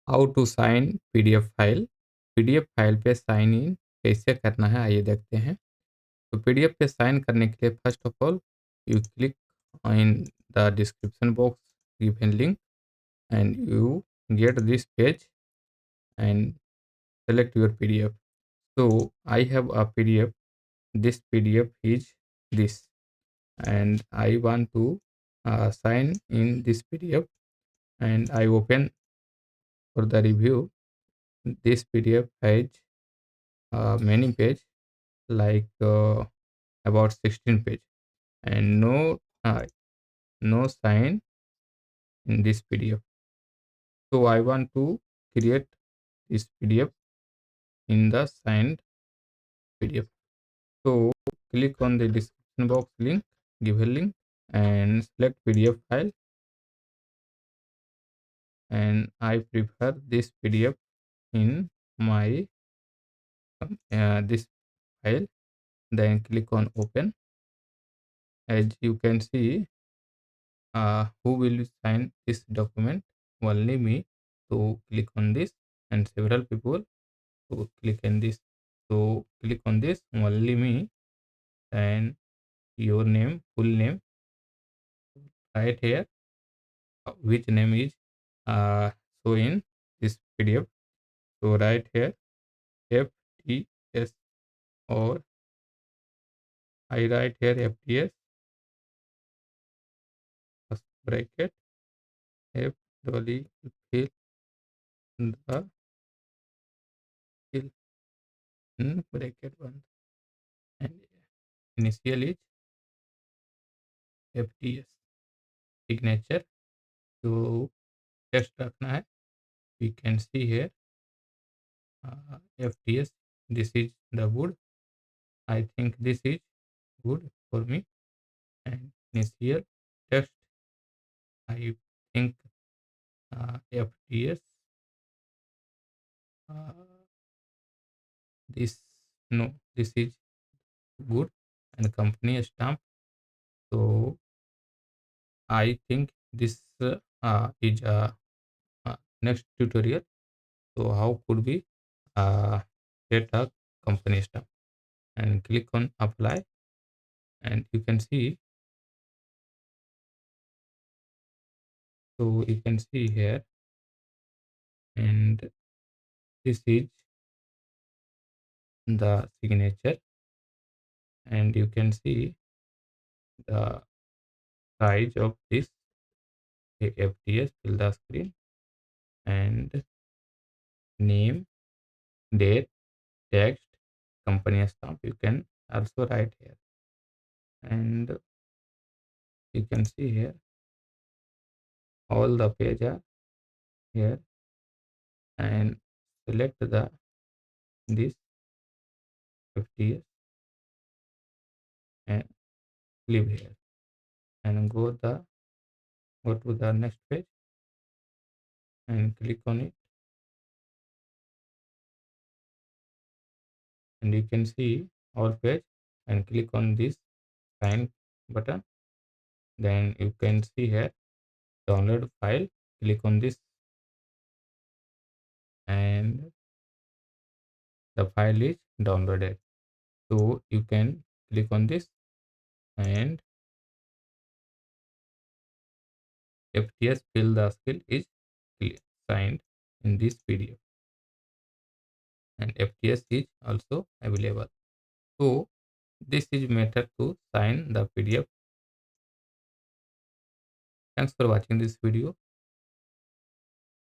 How to sign PDF file. PDF file पे sign in कैसे करना है आइए देखते हैं। तो पीडीएफ पे साइन करने के लिए first of all you click in the description box given link and you get this page and select your PDF. So I have a PDF. This PDF is this, and I want to sign in this PDF, and I open for the review. This PDF has many page, like about 16 page, and no sign in this PDF. So I want to create this PDF in the signed PDF. So click on the description box link, given link, and select PDF file. And I prefer this PDF in my this file. Then click on open. As you can see, who will sign this document? Only me. So click on this, and several people. So click on this. So click on this. Only me. And your name, full name, right here. Which name is so in this PDF. So right here FTS, or I write here FTS first bracket F double fill the fill in bracket one, and initial is FTS, signature तो test रखना है. We can see here FTS. This is the wood. I think this is good for me. And initial text, I think FTS. This, no, this is good. And company stamp. So I think this is next tutorial. So how could we get a company stamp? And click on apply, and you can see. So you can see here, and this is the signature, and you can see the size of this FTS. Fill the screen, and name, date, text, company stamp you can also write here. And you can see here all the page are here, and select the this FTS and leave here, and go to the next page and click on it, and you can see all page, and click on this sign button. Then you can see here download file. Click on this, and the file is downloaded. So you can click on this, and FTS fill the skill is signed in this PDF, and FTS is also available. So this is method to sign the PDF. Thanks for watching this video.